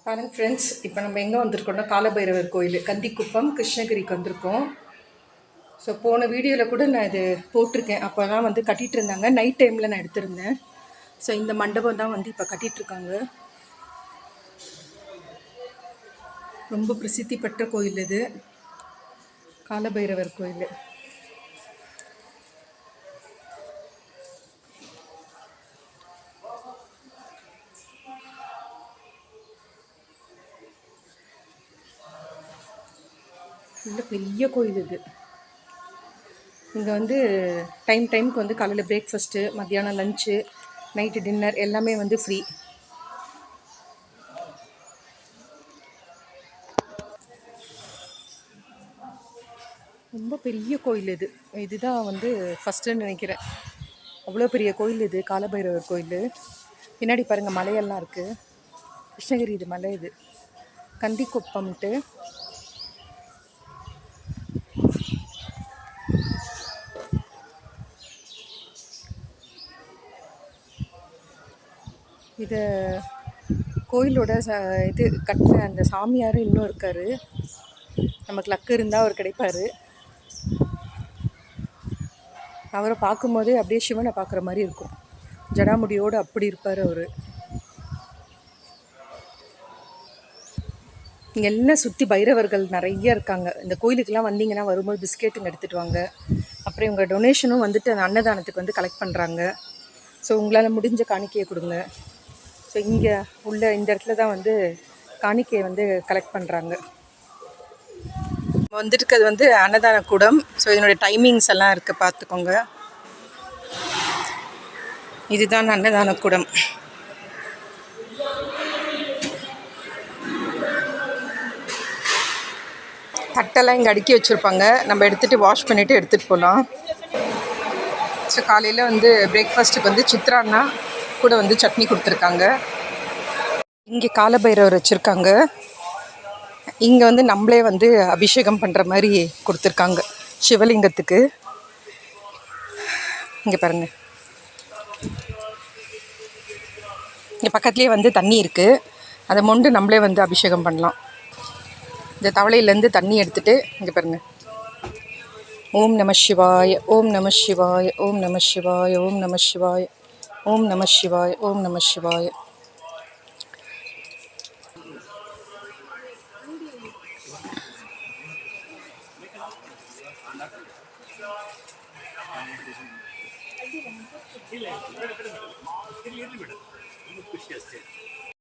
பாருங்க ஃப்ரெண்ட்ஸ், இப்போ நம்ம எங்கே வந்திருக்கோம்னா காலபைரவர் கோயில் கந்திக்குப்பம் கிருஷ்ணகிரிக்கு வந்திருக்கோம். ஸோ போன வீடியோவில் கூட நான் இது போட்டிருக்கேன். அப்போ தான் வந்து கட்டிகிட்டு இருந்தாங்க. நைட் டைமில் நான் எடுத்திருந்தேன். ஸோ இந்த மண்டபம் தான் வந்து இப்போ கட்டிகிட்ருக்காங்க. ரொம்ப பிரசித்தி பெற்ற கோயில் இது, காலபைரவர் கோயில். நல்ல பெரிய கோயில் இது. இங்கே வந்து டைமுக்கு வந்து காலையில் பிரேக்ஃபாஸ்ட்டு, மத்தியானம் லஞ்சு, நைட்டு டின்னர் எல்லாமே வந்து ஃப்ரீ. ரொம்ப பெரிய கோயில் இது. இதுதான் வந்து ஃபஸ்ட்டுன்னு நினைக்கிறேன். அவ்வளோ பெரிய கோயில் இது, காலபைரவர் கோயில். பின்னாடி பாருங்கள் மலையெல்லாம் இருக்குது. கிருஷ்ணகிரி இது மலை, இது கந்திக்குப்பம்ட்டு. இதை கோயிலோட இது கட்டின அந்த சாமியார் இன்னும் இருக்கார். நமக்கு லக்கு இருந்தால் அவர் கிடைப்பார். அவரை பார்க்கும்போதே அப்படியே சிவனை பார்க்குற மாதிரி இருக்கும். ஜடாமுடியோடு அப்படி இருப்பார் அவர். இங்கே எல்லாம் சுற்றி பைரவர்கள் நிறைய இருக்காங்க. இந்த கோயிலுக்கெல்லாம் வந்தீங்கன்னா வரும்போது பிஸ்கெட்டுங்க எடுத்துகிட்டு வாங்க. அப்புறம் இவங்க டொனேஷனும் வந்துட்டு அந்த அன்னதானத்துக்கு வந்து கலெக்ட் பண்ணுறாங்க. ஸோ உங்களால் முடிஞ்ச காணிக்கையை கொடுங்க. ஸோ இங்கே உள்ள இந்த இடத்துல தான் வந்து காணிக்கையை வந்து கலெக்ட் பண்ணுறாங்க. வந்துட்டு வந்து அன்னதான கூடம். ஸோ இதனுடைய டைமிங்ஸ் எல்லாம் இருக்குது, பார்த்துக்கோங்க. இதுதான் அன்னதான கூடம். தட்டெல்லாம் இங்கே அடுக்கி வச்சுருப்பாங்க. நம்ம எடுத்துகிட்டு வாஷ் பண்ணிவிட்டு எடுத்துகிட்டு போகலாம். ஸோ காலையில் வந்து பிரேக்ஃபாஸ்ட்டுக்கு வந்து சித்ரான்னா கூட வந்து சட்னி கொடுத்துருக்காங்க. இங்கே காலபைரவர் வச்சுருக்காங்க. இங்கே வந்து நம்மளே வந்து அபிஷேகம் பண்ணுற மாதிரி கொடுத்துருக்காங்க சிவலிங்கத்துக்கு. இங்கே பாருங்கள், இங்கே பக்கத்துலேயே வந்து தண்ணி இருக்குது. அதை மொண்டு நம்மளே வந்து அபிஷேகம் பண்ணலாம். இந்த தவளையிலேருந்து தண்ணி எடுத்துகிட்டு இங்கே பாருங்கள், ஓம் நம சிவாய, ஓம் நம சிவாய, ஓம் நம சிவாய, ஓம் நம சிவாய, ஓம் நம சிவாய, ஓம் நம சிவாய.